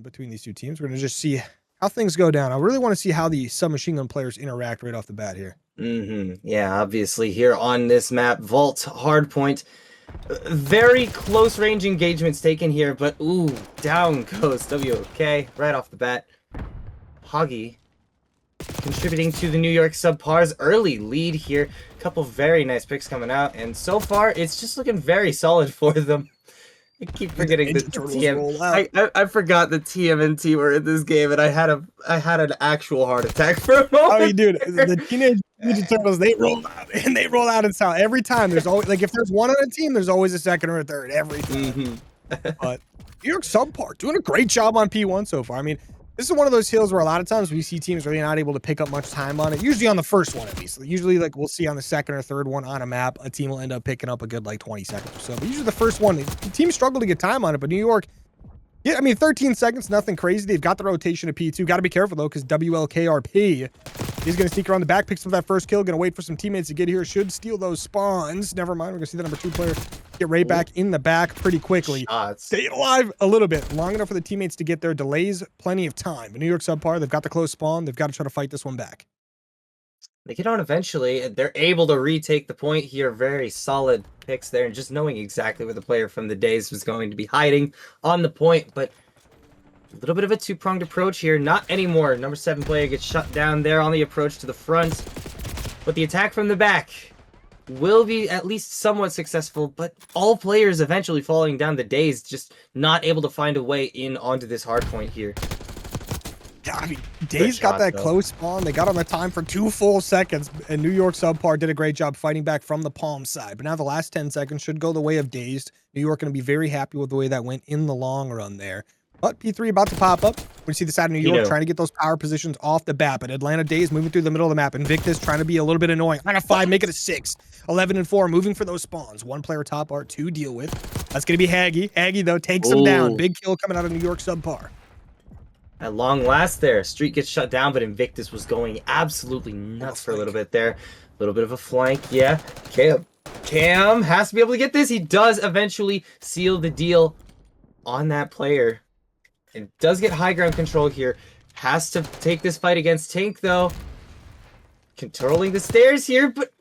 one between these two teams. We're going to just see how things go down. I really want to see how the submachine gun players interact right off the bat here. Yeah, obviously here on this map, Vault, Hardpoint, very close range engagements taken here, but ooh, down goes WOK right off the bat. Hoggy contributing to the New York SubPar's early lead here. A couple very nice picks coming out, and so far it's just looking very solid for them. I keep forgetting that I forgot the TMNT were in this game, and I had an actual heart attack for a moment. I mean, dude, the Teenage Ninja Turtles, they roll out in style every time. There's always, like, if there's one on a team, there's always a second or a third every time. But New York SubPar doing a great job on P1 so far. I mean, this is one of those hills where a lot of times we see teams really not able to pick up much time on it. Usually on the first one, at least. Usually, like, we'll see on the second or third one on a map, a team will end up picking up a good, like, 20 seconds or so. But usually the first one, the teams struggle to get time on it. But New York, yeah, I mean, 13 seconds, nothing crazy. They've got the rotation of P2. Got to be careful, though, because WLKRP is going to sneak around the back, picks up that first kill, going to wait for some teammates to get here. Should steal those spawns. Never mind. We're going to see the number 2 player get right back in the back pretty quickly. Stay alive a little bit. Long enough for the teammates to get there. Delays plenty of time. But New York SubPar, they've got the close spawn. They've got to try to fight this one back. They get on eventually. They're able to retake the point here. Very solid picks there. And just knowing exactly where the player from the Dazed was going to be hiding on the point. But a little bit of a two-pronged approach here. Not anymore. Number 7 player gets shut down there on the approach to the front. But the attack from the back will be at least somewhat successful. But all players eventually falling down the Dazed, just not able to find a way in onto this hard point here. I mean, Dazed got that close spawn. They got on the time for 2 full seconds, and New York SubPar did a great job fighting back from the palm side. But now the last 10 seconds should go the way of Dazed. New York going to be very happy with the way that went in the long run there. But P3 about to pop up. We see the side of New York trying to get those power positions off the bat. But Atlanta Dazed moving through the middle of the map. Invictus trying to be a little bit annoying. On a 5, make it a 6. 11 and 4, moving for those spawns. 1 player top art to deal with. That's going to be Haggy. Haggy, though, takes him down. Big kill coming out of New York SubPar. At long last there, Street gets shut down, but Invictus was going absolutely nuts for a little bit there. A little bit of a flank, yeah. Cam has to be able to get this. He does eventually seal the deal on that player. And does get high ground control here. Has to take this fight against Tank, though. Controlling the stairs here, but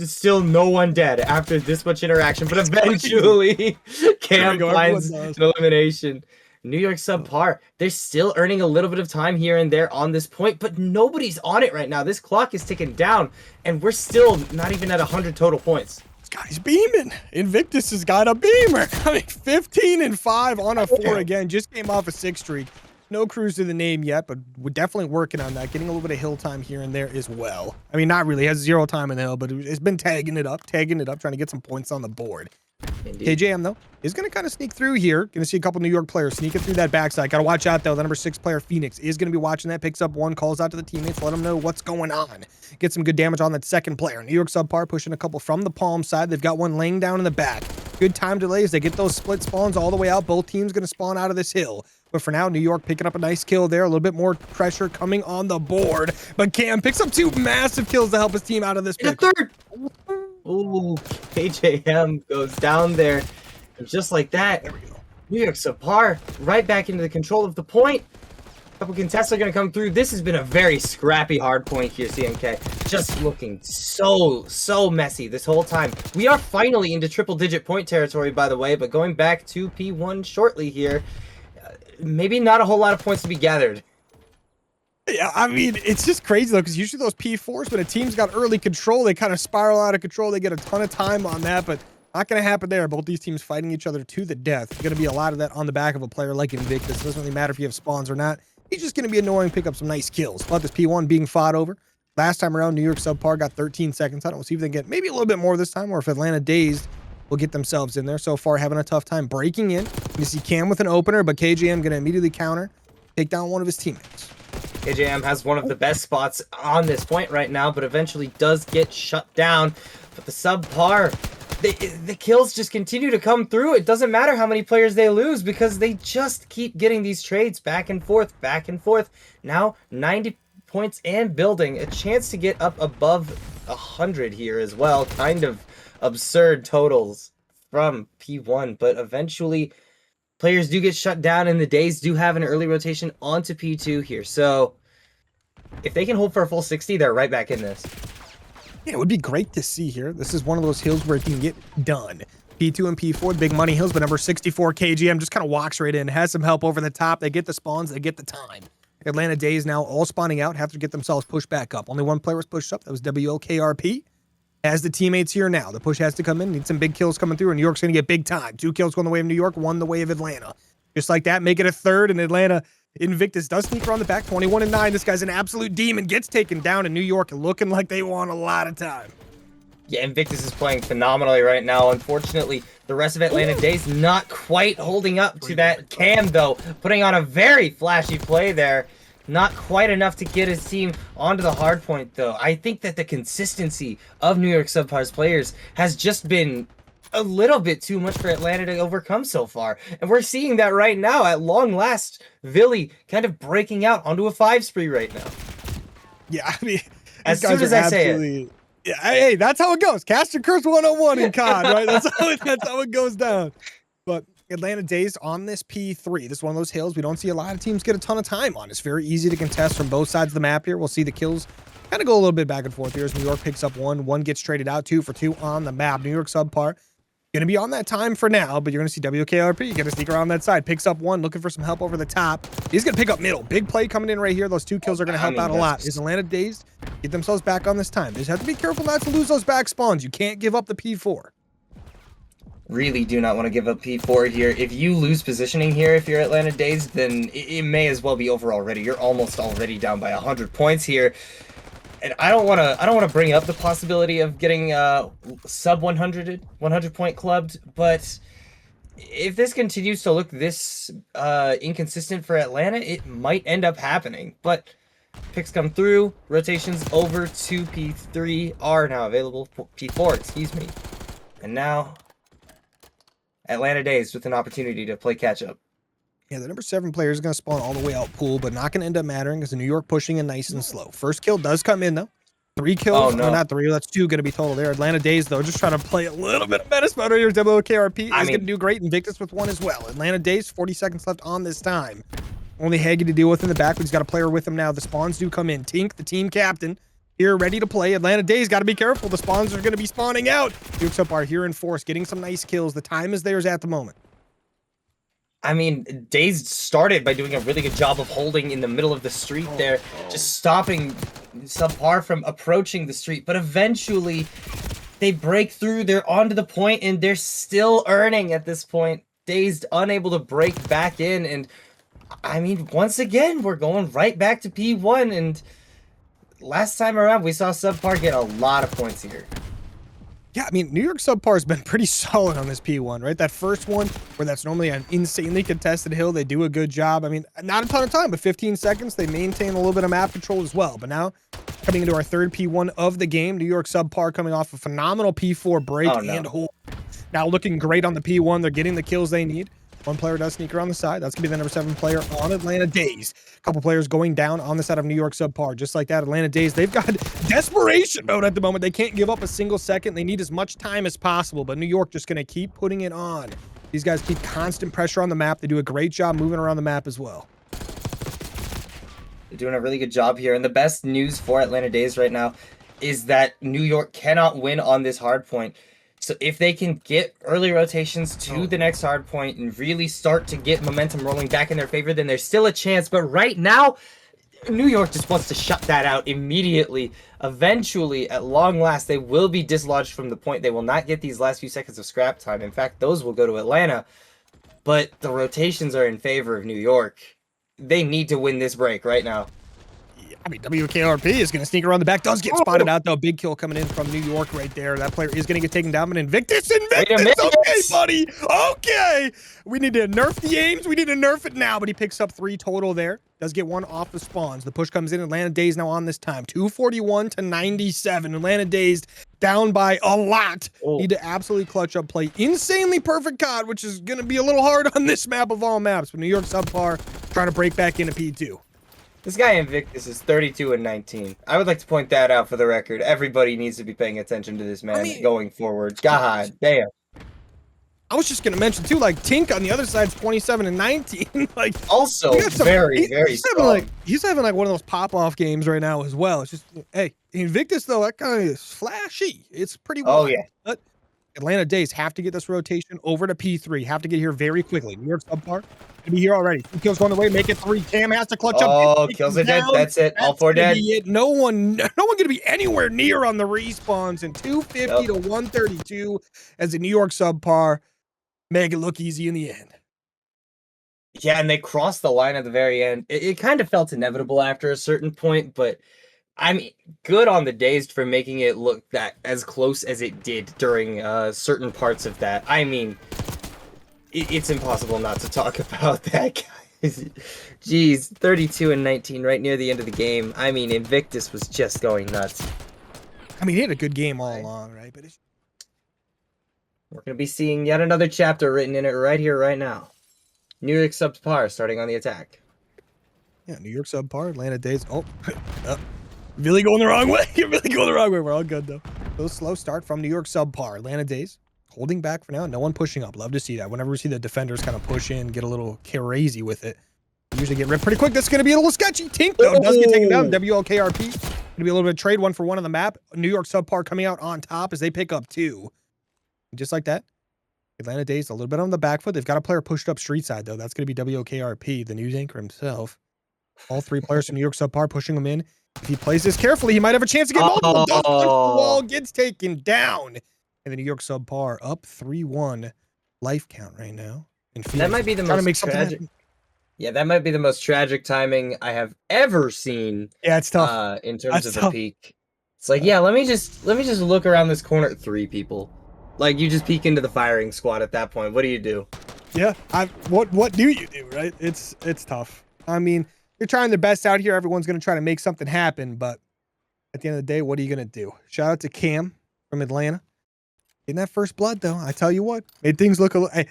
still no one dead after this much interaction. But eventually, Cam finds an elimination. New York SubPar, they're still earning a little bit of time here and there on this point, but nobody's on it right now. This clock is ticking down, and we're still not even at 100 total points. This guy's beaming. Invictus has got a beamer. I mean, 15 and 5 on a 4 again. Just came off a 6 streak. No cruise to the name yet, but we're definitely working on that. Getting a little bit of hill time here and there as well. I mean, not really. Has 0 time in the hill, but it's been tagging it up, trying to get some points on the board. Indeed. KJM, though, is going to kind of sneak through here. Going to see a couple New York players sneaking through that backside. Got to watch out, though. The number 6 player, Phoenix, is going to be watching that. Picks up 1, calls out to the teammates, let them know what's going on. Get some good damage on that second player. New York SubPar pushing a couple from the palm side. They've got 1 laying down in the back. Good time delays. They get those split spawns all the way out. Both teams going to spawn out of this hill. But for now, New York picking up a nice kill there. A little bit more pressure coming on the board. But Cam picks up 2 massive kills to help his team out of this pickle. Third. Ooh, KJM goes down there. And just like that, there we go. New York SubPar right back into the control of the point. A couple contests are going to come through. This has been a very scrappy hard point here, CNK. Just looking so messy this whole time. We are finally into triple-digit point territory, by the way, but going back to P1 shortly here. Maybe not a whole lot of points to be gathered. Yeah, I mean, it's just crazy, though, because usually those P4s, when a team's got early control, they kind of spiral out of control. They get a ton of time on that, but not going to happen there. Both these teams fighting each other to the death. There's going to be a lot of that on the back of a player like Invictus. It doesn't really matter if you have spawns or not. He's just going to be annoying, pick up some nice kills. But this P1 being fought over. Last time around, New York SubPar got 13 seconds. I don't see if they can get maybe a little bit more this time, or if Atlanta Dazed will get themselves in there. So far, having a tough time breaking in. You see Cam with an opener, but KJM going to immediately counter, take down one of his teammates. KJM has one of the best spots on this point right now, but eventually does get shut down. But the SubPar, the kills just continue to come through. It doesn't matter how many players they lose because they just keep getting these trades back and forth, back and forth. Now 90 points and building. A chance to get up above 100 here as well. Kind of absurd totals from P1, but eventually players do get shut down, and the Dazed do have an early rotation onto P2 here. So if they can hold for a full 60, they're right back in this. Yeah, it would be great to see here. This is one of those hills where it can get done. P2 and P4, big money hills, but number 64 KGM just kind of walks right in, has some help over the top. They get the spawns, they get the time. Atlanta Dazed now all spawning out, have to get themselves pushed back up. Only one player was pushed up. That was WLKRP. As the teammates here now, the push has to come in. Need some big kills coming through, and New York's going to get big time. 2 kills going the way of New York, 1 the way of Atlanta. Just like that, make it a third, and Atlanta Invictus does sneak around the back, 21-9. This guy's an absolute demon, gets taken down in New York, looking like they want a lot of time. Yeah, Invictus is playing phenomenally right now. Unfortunately, the rest of Atlanta Dazed not quite holding up to that. Cam, though, putting on a very flashy play there. Not quite enough to get his team onto the hard point, though. I think that the consistency of New York SubPar's players has just been a little bit too much for Atlanta to overcome so far. And we're seeing that right now. At long last, Villy kind of breaking out onto a 5 spree right now. Yeah, I mean, as soon as I say it. Yeah, hey, that's how it goes. Cast your curse 101 in COD, right? That's how it goes down. But Atlanta Dazed on this P3. This is one of those hills we don't see a lot of teams get a ton of time on. It's very easy to contest from both sides of the map here. We'll see the kills kind of go a little bit back and forth here as New York picks up 1. 1 gets traded out, 2 for 2 on the map. New York SubPar going to be on that time for now, but you're going to see WKRP going to sneak around that side. Picks up 1, looking for some help over the top. He's going to pick up middle. Big play coming in right here. Those 2 kills are going to help out a lot. Is Atlanta Dazed get themselves back on this time? They just have to be careful not to lose those back spawns. You can't give up the P4. Really do not want to give up P4 here. If you lose positioning here, if you're Atlanta Dazed, then it may as well be over already. You're almost already down by 100 points here. And I don't want to bring up the possibility of getting sub 100 point clubbed, but if this continues to look this inconsistent for Atlanta, it might end up happening. But picks come through, rotations over to P3 are now available. P4, excuse me. And now Atlanta Dazed with an opportunity to play catch up. Yeah, the number 7 player is going to spawn all the way out pool, but not going to end up mattering because the New York pushing in nice and slow. First kill does come in, though. 3 kills. Oh, no. Not 3. That's 2 going to be total there. Atlanta Dazed, though, just trying to play a little bit of menace mode here. WKRP is going to do great. Invictus with 1 as well. Atlanta Dazed, 40 seconds left on this time. Only Haggy to deal with in the back, but he's got a player with him now. The spawns do come in. Tink, the team captain, here ready to play. Atlanta Dazed, got to be careful. The spawns are going to be spawning out. York SubPar here in force, getting some nice kills. The time is theirs at the moment. I mean, Dazed started by doing a really good job of holding in the middle of the street there, just stopping SubPar from approaching the street. But eventually, they break through, they're onto the point, and they're still earning at this point. Dazed unable to break back in, and I mean, once again, we're going right back to P1, and last time around, we saw SubPar get a lot of points here. Yeah, I mean, New York SubPar has been pretty solid on this P1, right? That first one, where that's normally an insanely contested hill, they do a good job. I mean, not a ton of time, but 15 seconds. They maintain a little bit of map control as well. But now, coming into our 3rd P1 of the game, New York SubPar coming off a phenomenal P4 break and hold. Now looking great on the P1. They're getting the kills they need. 1 player does sneak around the side. That's going to be the number 7 player on Atlanta Dazed. A couple players going down on the side of New York SubPar. Just like that, Atlanta Dazed, they've got desperation mode at the moment. They can't give up a single second. They need as much time as possible, but New York just going to keep putting it on. These guys keep constant pressure on the map. They do a great job moving around the map as well. They're doing a really good job here. And the best news for Atlanta Dazed right now is that New York cannot win on this hard point. So if they can get early rotations to the next hard point and really start to get momentum rolling back in their favor, then there's still a chance. But right now, New York just wants to shut that out immediately. Eventually, at long last, they will be dislodged from the point. They will not get these last few seconds of scrap time. In fact, those will go to Atlanta. But the rotations are in favor of New York. They need to win this break right now. I mean, WKRP is going to sneak around the back. Does get spotted out, though. Big kill coming in from New York right there. That player is going to get taken down. But Invictus! Okay, buddy! Okay! We need to nerf the aims. We need to nerf it now. But he picks up 3 total there. Does get 1 off the spawns. The push comes in. Atlanta Dazed now on this time. 241 to 97. Atlanta Dazed down by a lot. Need to absolutely clutch up play. Insanely perfect COD, which is going to be a little hard on this map of all maps. But New York SubPar trying to break back into P2. This guy Invictus is 32 and 19. I would like to point that out for the record. Everybody needs to be paying attention to this man going forward. God damn. I was just gonna mention too, like Tink on the other side's 27 and 19. Like Also very strong. He's having like one of those pop-off games right now as well. It's just, hey, Invictus though, that kind of is flashy. It's pretty wild. Oh yeah. But Atlanta Dazed have to get this rotation over to P3. Have to get here very quickly. New York SubPar to be here already. 2 kills on the way. Make it 3. Cam has to clutch up. Oh, kills are dead. That's it. All 4 dead. No one gonna be anywhere near on the respawns. And 250 to 132 as the New York SubPar make it look easy in the end. Yeah, and they crossed the line at the very end. It kind of felt inevitable after a certain point, but I mean, good on the Dazed for making it look that as close as it did during certain parts of that. I mean, it's impossible not to talk about that, guys. Jeez, 32 and 19 right near the end of the game. I mean, Invictus was just going nuts. I mean, he had a good game all along, right? But we're going to be seeing yet another chapter written in it right here, right now. New York SubPar starting on the attack. Yeah, New York SubPar, Atlanta Dazed. Oh, really going the wrong way. You're really going the wrong way. We're all good, though. A slow start from New York SubPar. Atlanta Dazed holding back for now. No one pushing up. Love to see that. Whenever we see the defenders kind of push in, get a little crazy with it, we usually get ripped pretty quick. This is going to be a little sketchy. Tink, though, does get taken down. WLKRP. Going to be a little bit of trade 1-for-1 on the map. New York SubPar coming out on top as they pick up 2. And just like that, Atlanta Dazed a little bit on the back foot. They've got a player pushed up street side, though. That's going to be WLKRP, the news anchor himself. All 3 players from New York SubPar pushing him in. If he plays this carefully, he might have a chance to get multiple. Does punch the wall, gets taken down. And the New York SubPar up 3-1 life count right now. And that might be the most tragic. Yeah, that might be the most tragic timing I have ever seen. Yeah, it's tough. In terms of the peak. It's like, yeah, let me just look around this corner at 3 people. Like, you just peek into the firing squad at that point. What do you do? Yeah, what do you do, right? It's tough. I mean, you're trying their best out here. Everyone's going to try to make something happen, but at the end of the day, what are you going to do? Shout out to Cam from Atlanta. In that first blood, though, I tell you what, made things look a little... Hey,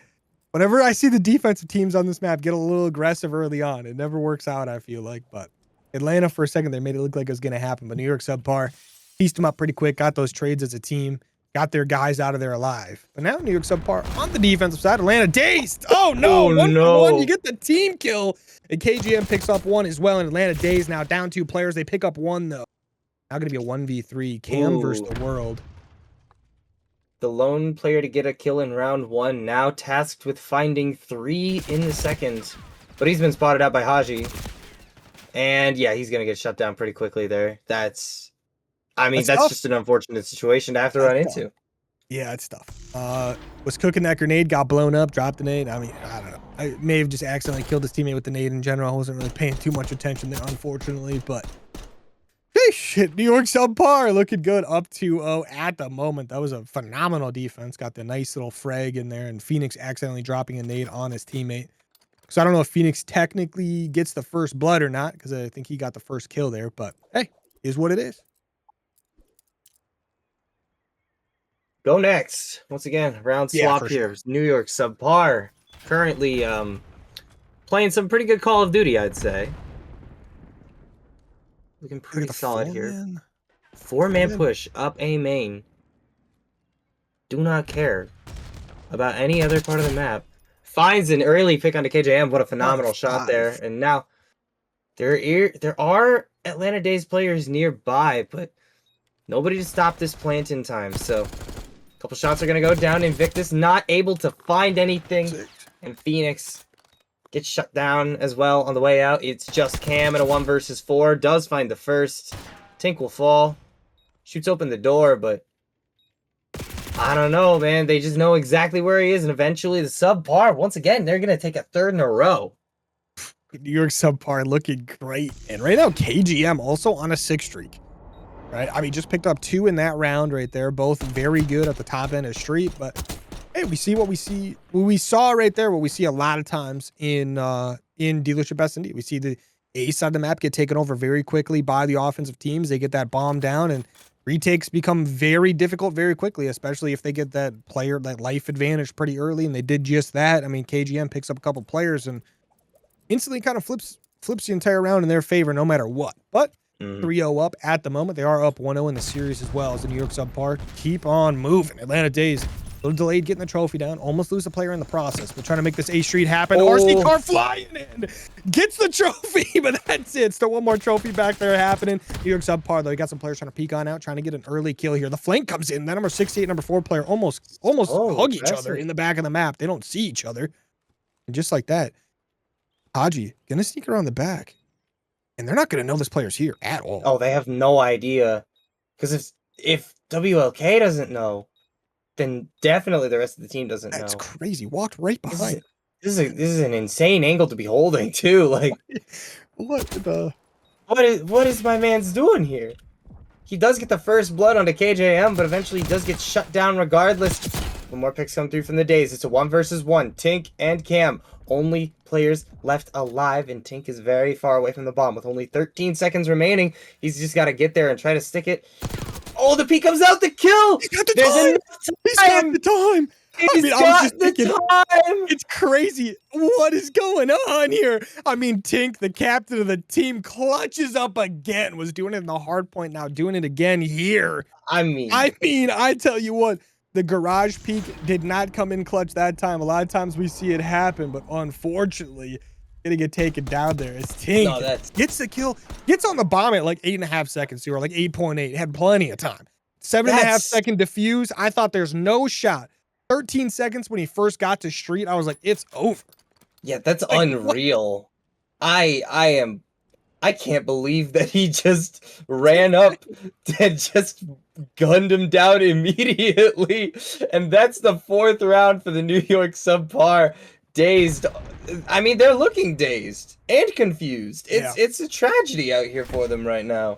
whenever I see the defensive teams on this map get a little aggressive early on, it never works out, I feel like. But Atlanta, for a second, they made it look like it was going to happen. But New York SubPar pieced them up pretty quick, got those trades as a team, got their guys out of there alive. But now New York SubPar on the defensive side, Atlanta Dazed. Oh, no. Oh, 1-for-1, you get the team kill. And KGM picks up 1 as well. And Atlanta Dazed now down 2 players. They pick up 1, though. Now going to be a 1v3. Cam versus the world. The lone player to get a kill in round 1, now tasked with finding 3 in the second. But he's been spotted out by Haji. And yeah, he's going to get shut down pretty quickly there. That's just an unfortunate situation to have to run into. Yeah, it's tough. Was cooking that grenade, got blown up, dropped the nade. I mean, I don't know. I may have just accidentally killed his teammate with the nade in general. I wasn't really paying too much attention there, unfortunately, but shit, New York SubPar looking good, up 2-0 at the moment. That was a phenomenal defense. Got the nice little frag in there, and Phoenix accidentally dropping a nade on his teammate. So I don't know if Phoenix technically gets the first blood or not, because I think he got the first kill there, but hey, is what it is. Go next. Once again, round swap here. Sure. New York SubPar currently playing some pretty good Call of Duty, I'd say. Looking pretty solid here. 4-man push up A main. Do not care about any other part of the map. Finds an early pick onto KJM. What a phenomenal shot there. And now there are Atlanta Dazed players nearby, but nobody to stop this plant in time. So a couple shots are going to go down. Invictus not able to find anything. And Phoenix gets shut down as well on the way out. It's just Cam in a 1 versus 4. Does find the first. Tink will fall. Shoots open the door, but I don't know, man. They just know exactly where he is. And eventually the SubPar, once again, they're going to take a 3rd in a row. New York SubPar looking great. And right now, KGM also on a 6 streak. Right? I mean, just picked up 2 in that round right there. Both very good at the top end of the street, but hey, we see what we see. What we saw right there, what we see a lot of times in dealership S&D. We see the A side of the map get taken over very quickly by the offensive teams. They get that bomb down, and retakes become very difficult very quickly, especially if they get that life advantage pretty early, and they did just that. I mean, KGM picks up a couple players and instantly kind of flips the entire round in their favor no matter what. But 3-0 up at the moment. They are up 1-0 in the series as well as the New York SubPar keep on moving. Atlanta Dazed little delayed getting the trophy down. Almost lose a player in the process, but trying to make this A Street happen. Oh. RC car flying in. Gets the trophy, but that's it. Still one more trophy back there happening. New York SubPar, though. You got some players trying to peek on out, trying to get an early kill here. The flank comes in. That number 68, number 4 player almost hug each other in the back of the map. They don't see each other. And just like that, Haji gonna sneak around the back. And they're not gonna know this player's here at all. Oh, they have no idea. Because if WLK doesn't know, then definitely the rest of the team doesn't know. That's crazy. Walked right behind. This is an insane angle to be holding too. Like, what is my man's doing here? He does get the first blood onto KJM, but eventually he does get shut down regardless. When more picks come through from the Days, it's a 1 versus 1. Tink and Cam, only players left alive, and Tink is very far away from the bomb with only 13 seconds remaining. He's just got to get there and try to stick it. Oh, the P comes out, the kill! He's got the time! He's got the time! I was just thinking, it's crazy. What is going on here? I mean, Tink, the captain of the team, clutches up again. Was doing it in the hard point, now doing it again here. I mean, I tell you what, the garage peak did not come in clutch that time. A lot of times we see it happen, but unfortunately, gonna get taken down there. It's Tink. Gets the kill, gets on the bomb at like 8.5 seconds, or like 8.8. Had plenty of time. 7.5 second defuse. I thought there's no shot. 13 seconds when he first got to street, I was like, it's over. Yeah, that's like, unreal. I can't believe that he just ran up and just gunned him down immediately. And that's the 4th round for the New York SubPar. Dazed. I mean, they're looking dazed and confused. It's a tragedy out here for them right now.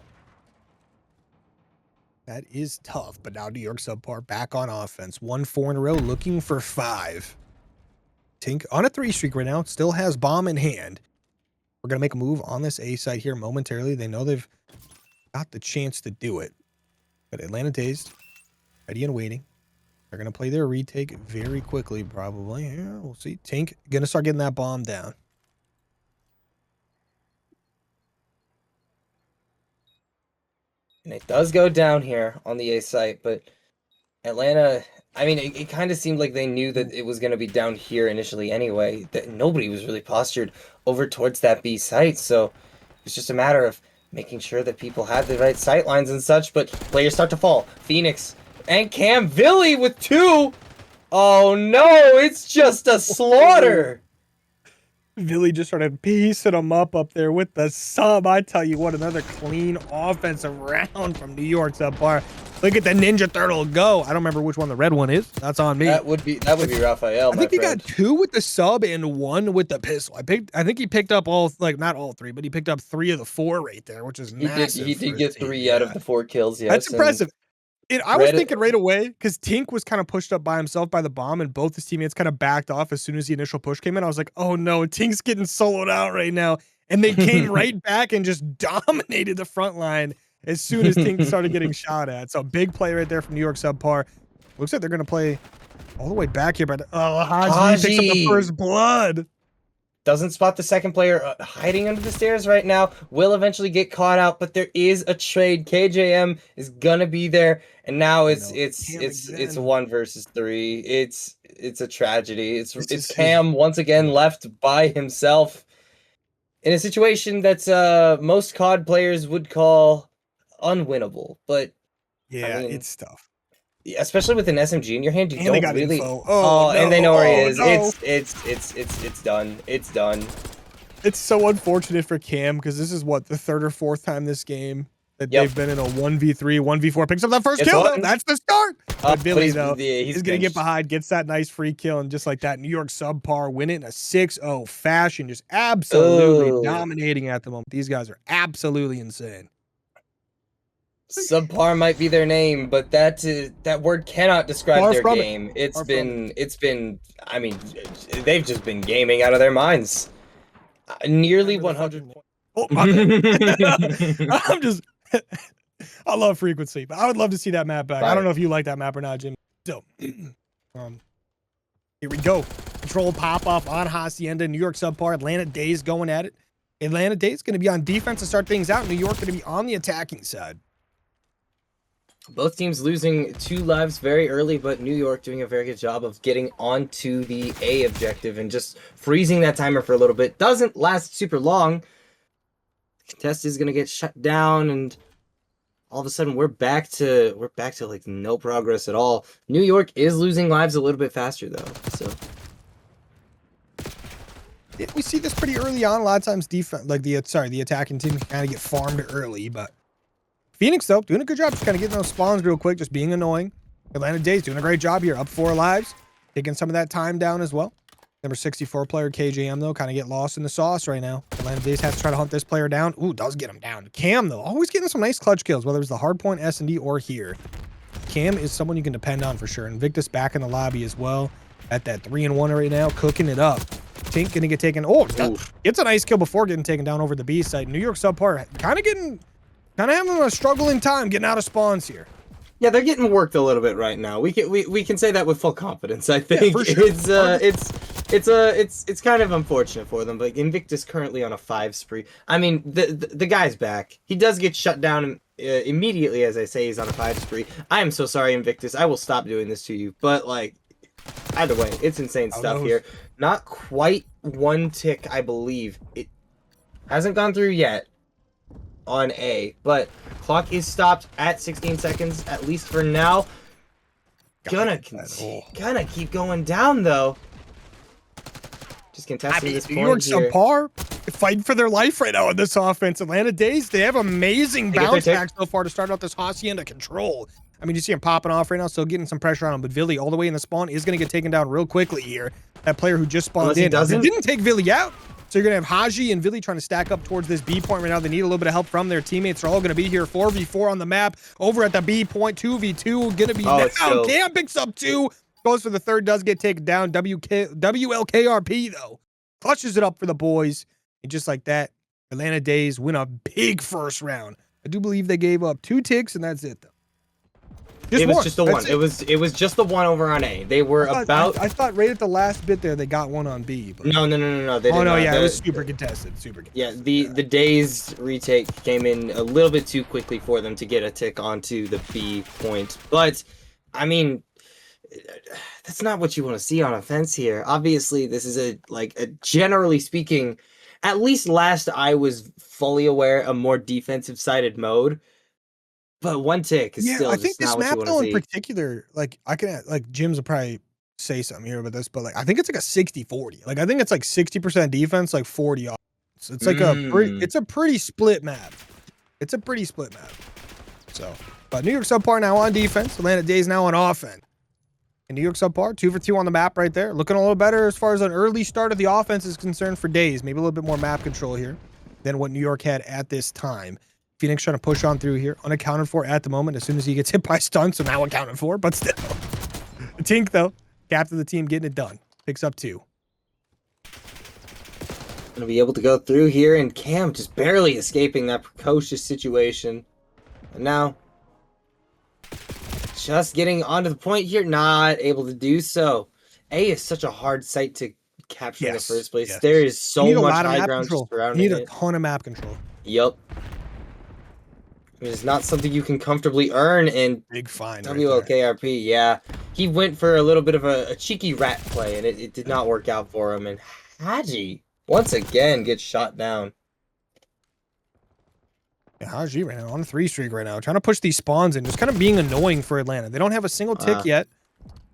That is tough, but now New York SubPar back on offense. 1-4 in a row, looking for 5. Tink on a 3 streak right now, still has bomb in hand. We're going to make a move on this A side here momentarily. They know they've got the chance to do it. But Atlanta Dazed, ready and waiting. They're going to play their retake very quickly, probably. Yeah, we'll see. Tink going to start getting that bomb down. And it does go down here on the A site, but Atlanta, I mean, it kind of seemed like they knew that it was going to be down here initially anyway, that nobody was really postured over towards that B site, so it's just a matter of making sure that people had the right sight lines and such, but players start to fall. Phoenix and Cam Villy with 2. Oh no, it's just a slaughter. Villy just started piecing them up there with the sub. I tell you what, another clean offensive round from New York SubPar. Look at the Ninja Turtle go. I don't remember which one the red one is. That's on me. That would be Raphael. I think he got 2 with the sub and 1 with the pistol. I think he picked up all, like, not all 3, but he picked up 3 of the 4 right there, which is massive. He did get 3 out of the 4 kills. Yes, that's impressive. I was thinking right away, because Tink was kind of pushed up by himself by the bomb, and both his teammates kind of backed off as soon as the initial push came in. I was like, oh no, Tink's getting soloed out right now. And they came right back and just dominated the front line as soon as Tink started getting shot at. So big play right there from New York SubPar. Looks like they're going to play all the way back here, but Haji picks up the first blood. Doesn't spot the second player hiding under the stairs right now. Will eventually get caught out, but there is a trade. KJM is gonna be there, and now it's 1 versus 3. It's a tragedy. It's Cam once again left by himself in a situation that's most COD players would call unwinnable. But yeah, I mean, it's tough. Especially with an SMG in your hand, you don't really. No, and they know where he is. No. It's done. It's done. It's so unfortunate for Cam because this is what the 3rd or 4th time this game that they've been in a 1v3, 1v4. Picks up that first kill. Though. That's the start. But Billy though, he's gonna get behind, gets that nice free kill, and just like that, New York SubPar win it in a 6-0 fashion, just absolutely dominating at the moment. These guys are absolutely insane. SubPar might be their name, but that word cannot describe their game. It's been. I mean, they've just been gaming out of their minds. Nearly 100. Oh, I'm just. I love frequency, but I would love to see that map back. Right. I don't know if you like that map or not, Jim. Still, here we go. Control pop off on Hacienda. New York SubPar. Atlanta Dazed going at it. Atlanta Dazed going to be on defense to start things out. New York going to be on the attacking side. Both teams losing 2 lives very early, but New York doing a very good job of getting onto the A objective and just freezing that timer for a little bit. Doesn't last super long. The contest is gonna get shut down, and all of a sudden we're back to like no progress at all. New York is losing lives a little bit faster though, so. We see this pretty early on. A lot of times defense, like the attacking team can kind of get farmed early, but Phoenix, though, doing a good job just kind of getting those spawns real quick, just being annoying. Atlanta Dazed doing a great job here, up 4 lives, taking some of that time down as well. Number 64 player KJM, though, kind of get lost in the sauce right now. Atlanta Dazed has to try to hunt this player down. Ooh, does get him down. Cam, though, always getting some nice clutch kills, whether it's the hardpoint, S&D, or here. Cam is someone you can depend on for sure. Invictus back in the lobby as well at that 3-1 right now, cooking it up. Tink gonna get taken. Oh, it's a nice kill before getting taken down over the B site. New York SubPar kind of having a struggling time getting out of spawns here. Yeah, they're getting worked a little bit right now. We can say that with full confidence. I think for sure. It's kind of unfortunate for them. But Invictus currently on a 5 spree. I mean, the guy's back. He does get shut down immediately, as I say, he's on a 5 spree. I am so sorry, Invictus. I will stop doing this to you. But like, either way, it's insane stuff here. Not quite 1 tick, I believe. It hasn't gone through yet on A, but clock is stopped at 16 seconds, at least for now. Gonna keep going down, though. Just contesting this point here. New York SubPar fighting for their life right now in this offense. Atlanta Dazed, they have amazing bounce back so far to start out this Hacienda control. I mean, you see him popping off right now, still getting some pressure on him, but Villy all the way in the spawn is going to get taken down real quickly here. That player who just spawned in. They didn't take Villy out, so you're going to have Haji and Villy trying to stack up towards this B point right now. They need a little bit of help from their teammates. They're all going to be here 4v4 on the map over at the B point. 2v2 going to be down. Cam picks up 2. Goes for the 3rd, does get taken down. WLKRP, though, clutches it up for the boys. And just like that, Atlanta Dazed win a big first round. I do believe they gave up 2 ticks, and that's it, though. It was just the one. It was just the one over on A. They were I thought right at the last bit there they got one on B. But... No. They didn't. Yeah, it was super contested. Yeah, the Dazed retake came in a little bit too quickly for them to get a tick onto the B point. But I mean, that's not what you want to see on offense here. Obviously, this is a generally speaking, at least last I was fully aware, a more defensive sided mode. But 1 tick is still just not what you want to see. I think this map, though, in particular, Jim's will probably say something here about this, but I think it's like a 60-40. I think it's like 60% defense, like 40 offense. It's like it's a pretty split map. So, but New York SubPar now on defense. Atlanta Dazed now on offense. And New York SubPar 2 for 2 on the map right there. Looking a little better as far as an early start of the offense is concerned for Dazed. Maybe a little bit more map control here than what New York had at this time. Phoenix trying to push on through here, unaccounted for at the moment as soon as he gets hit by stun, so now accounted for, but still. Tink, though, captain of the team, getting it done. Picks up 2. Gonna be able to go through here, and Cam just barely escaping that precocious situation. And now, just getting onto the point here, not able to do so. A is such a hard site to capture in the first place. Yes. There is so much high ground surrounding it. You need a ton of map control. Yep. It's not something you can comfortably earn in big fine WLKRP. Right, yeah, he went for a little bit of a cheeky rat play, and it did not work out for him. And Haji once again gets shot down. Yeah, Haji right now on a 3 streak right now, trying to push these spawns in, just kind of being annoying for Atlanta. They don't have a single tick yet.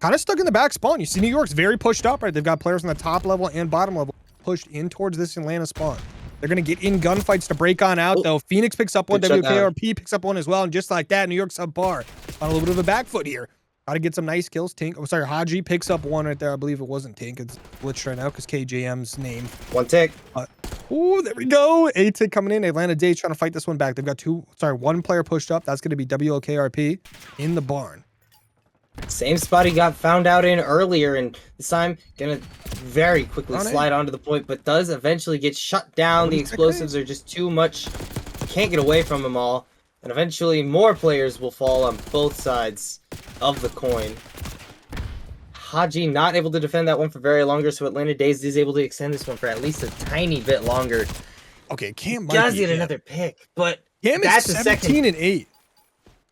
Kind of stuck in the back spawn. You see New York's very pushed up, right? They've got players on the top level and bottom level pushed in towards this Atlanta spawn. They're going to get in gunfights to break on out, though. Phoenix picks up 1, WKRP picks up 1 as well, and just like that, New York SubPar on a little bit of a back foot here. Got to get some nice kills. Haji picks up 1 right there. I believe it wasn't Tink. It's glitched right now because KJM's name. 1 tick. Oh, there we go. A tick coming in. Atlanta Dazed trying to fight this one back. They've got 1 player pushed up. That's going to be WLKRP in the barn. Same spot he got found out in earlier, and this time gonna very quickly slide onto the point, but does eventually get shut down. The explosives are just too much. Can't get away from them all, and eventually more players will fall on both sides of the coin. Haji not able to defend that one for very longer, so Atlanta Dazed is able to extend this one for at least a tiny bit longer. Okay, Cam does get another pick, but Cam is 17 and 8.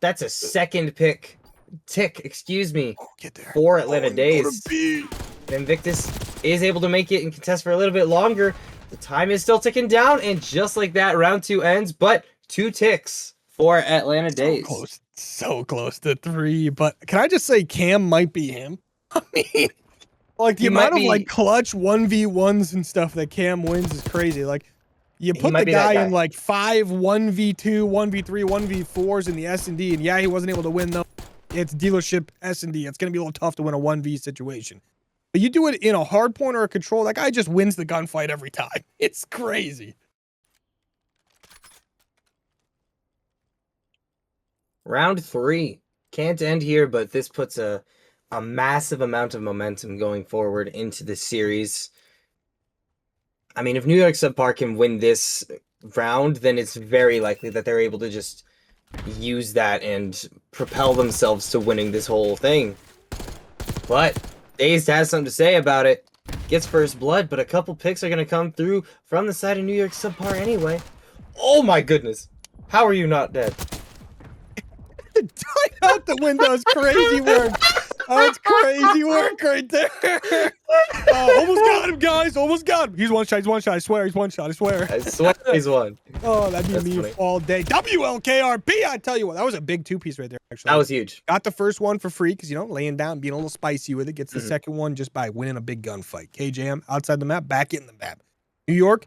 That's a second tick, excuse me, Get there. for Atlanta Dazed. B. Invictus is able to make it and contest for a little bit longer. The time is still ticking down, and just like that, round 2 ends, but 2 ticks for Atlanta Dazed. So close to 3. But can I just say Cam might be him? I mean, like the amount of like clutch 1v1s and stuff that Cam wins is crazy. Like you put the guy in like 5 1v2, 1v3, 1v4s in the S&D, and yeah, he wasn't able to win though. It's dealership S&D. It's gonna be a little tough to win a 1v situation. But you do it in a hard point or a control, that guy just wins the gunfight every time. It's crazy. Round 3. Can't end here, but this puts a massive amount of momentum going forward into the series. I mean, if New York SubPar can win this round, then it's very likely that they're able to just use that and propel themselves to winning this whole thing. But Dazed has something to say about it. Gets first blood, but a couple picks are going to come through from the side of New York SubPar anyway. Oh my goodness. How are you not dead? Dive out the window is crazy work. That's crazy work right there. Almost got him, guys. Almost got him. He's one shot. He's one shot. I swear he's one shot. I swear. I swear he's one. Oh, that'd be me all day. WLKRP. I tell you what, that was a big 2-piece right there, actually. That was huge. Got the first one for free because, you know, laying down, being a little spicy with it. Gets the second one just by winning a big gunfight. KJM outside the map, back in the map. New York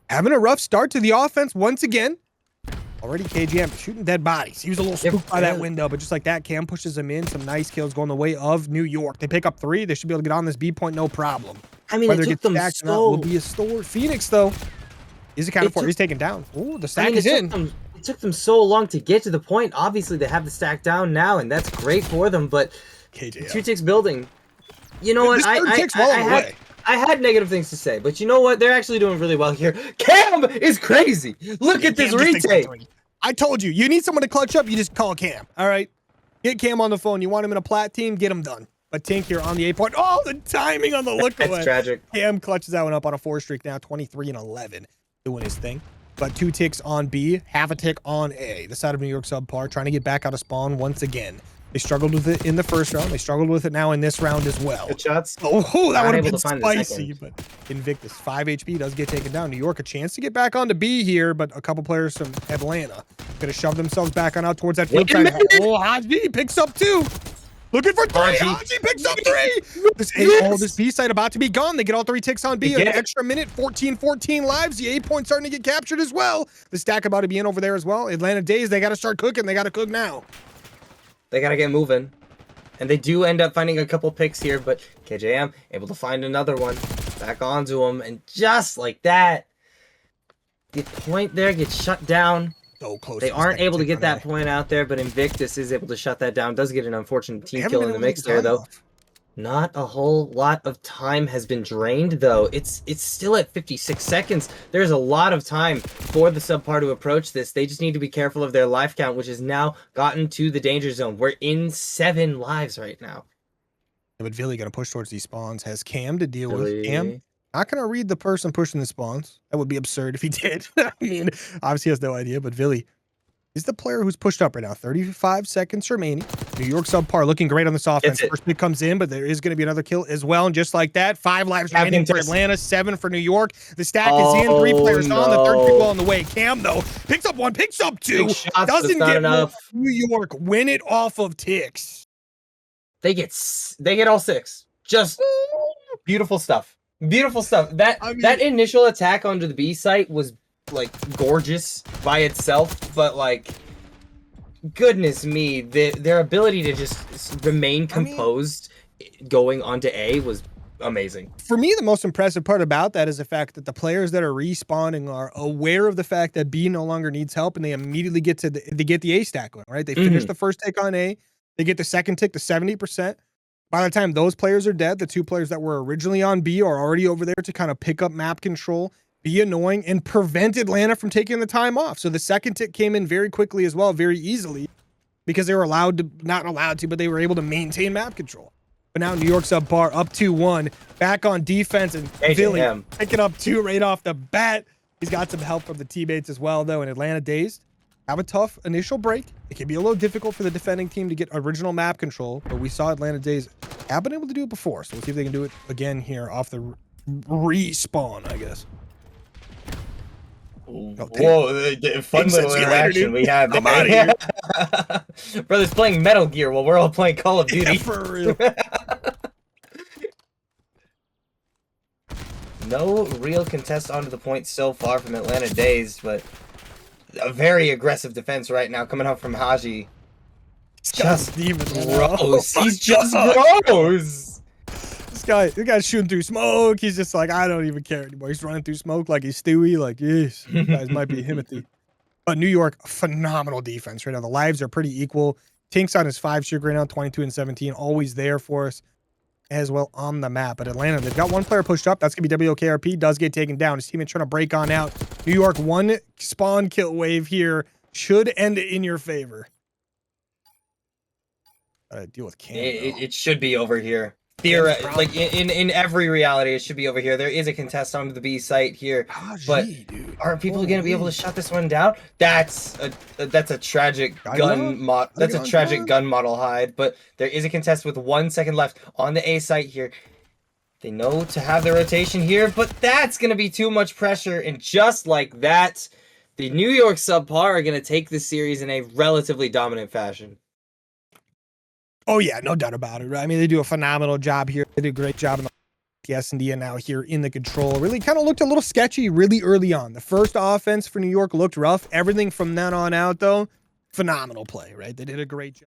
having a rough start to the offense once again. Already KGM shooting dead bodies. He was a little spooked by that window, but just like that, Cam pushes him in. Some nice kills going the way of New York. They pick up 3. They should be able to get on this B point, no problem. I mean, whether it took them so... will be a store. Phoenix, though, is accounted for. He's taken down. Ooh, the stack is in. It took them so long to get to the point. Obviously, they have the stack down now, and that's great for them, but KJM. 2 ticks building. You know what? I had negative things to say, but you know what? They're actually doing really well here. Cam is crazy. Look at this retake. I told you, you need someone to clutch up, you just call Cam, all right? Get Cam on the phone. You want him in a plat team, get him done. But Tink here on the 8 point. Oh, the timing on the look away. That's tragic. Cam clutches that one up on a 4 streak now, 23-11, doing his thing. But 2 ticks on B, half a tick on A. The side of New York SubPar trying to get back out of spawn once again. They struggled with it in the first round. They struggled with it now in this round as well. Good shots. Oh, that would have been spicy. But Invictus, 5 HP, does get taken down. New York, a chance to get back onto B here, but a couple players from Atlanta gonna shove themselves back on out towards that field. Oh, Haji picks up 2. Looking for 3. Haji picks up 3. This B side about to be gone. They get all 3 ticks on B. An extra minute, 14 lives. The 8 point starting to get captured as well. The stack about to be in over there as well. Atlanta Dazed, they got to start cooking. They got to cook now. They gotta get moving. And they do end up finding a couple picks here, but KJM able to find another one. Back onto him, and just like that, the point there gets shut down. So close. They aren't able to get that point out there, but Invictus is able to shut that down. Does get an unfortunate team kill in the mix there, though. Not a whole lot of time has been drained, though. It's still at 56 seconds. There's a lot of time for the SubPar to approach this. They just need to be careful of their life count, which has now gotten to the danger zone. We're in 7 lives right now. But Villy going to push towards these spawns. Has Cam to deal with. Cam not going to read the person pushing the spawns. That would be absurd if he did. I mean, obviously he has no idea, but Villy is the player who's pushed up right now. 35 seconds remaining. New York SubPar looking great on this offense. First pick comes in, but there is going to be another kill as well. And just like that, 5 lives remaining for Atlanta, 7 for New York. The stack is in. 3 players on. The 3rd pick on the way. Cam, though, picks up 1, picks up 2. Doesn't get enough. New York win it off of ticks. They get all 6. Just beautiful stuff. Beautiful stuff. That initial attack onto the B site was like gorgeous by itself, but like goodness me, their ability to just remain composed going onto A was amazing. For me, the most impressive part about that is the fact that the players that are respawning are aware of the fact that B no longer needs help, and they immediately get to the A stack going, right? They finish the first take on A, they get the second tick to 70%. By the time those players are dead, the 2 players that were originally on B are already over there to kind of pick up map control, be annoying, and prevent Atlanta from taking the time off. So the second tick came in very quickly as well, very easily, because they were not allowed to, but they were able to maintain map control. But now New York SubPar up 2-1, back on defense, and Billy picking up 2 right off the bat. He's got some help from the teammates as well, though, and Atlanta Dazed have a tough initial break. It can be a little difficult for the defending team to get original map control, but we saw Atlanta Dazed have been able to do it before. So we'll see if they can do it again here off the respawn, I guess. Whoa, fun little interaction we have there. I'm out of here. Brother's playing Metal Gear while we're all playing Call of Duty. Yeah, for real. No real contest onto the point so far from Atlanta Dazed, but a very aggressive defense right now coming out from Haji. Just gross. He's just gross. This guy's shooting through smoke. He's just like, I don't even care anymore. He's running through smoke like he's Stewie. Like, yes, you guys might be Himothy. But New York, phenomenal defense right now. The lives are pretty equal. Tink's on his 5 streak right now, 22 and 17, always there for us as well on the map. But Atlanta, they've got one player pushed up. That's going to be WOKRP. Does get taken down. His teammate's trying to break on out. New York, one spawn kill wave here should end in your favor. Deal with Cam. It should be over here. Like in every reality, it should be over here. There is a contest onto the B site here, but are people going to be able to shut this one down? That's a tragic gun mod. That's a tragic gun model hide. But there is a contest with 1 second left on the A site here. They know to have the rotation here, but that's going to be too much pressure. And just like that, the New York SubPar are going to take this series in a relatively dominant fashion. Oh, yeah, no doubt about it. Right? I mean, they do a phenomenal job here. They do a great job in the S&D and now here in the control. Really kind of looked a little sketchy really early on. The first offense for New York looked rough. Everything from then on out, though, phenomenal play, right? They did a great job.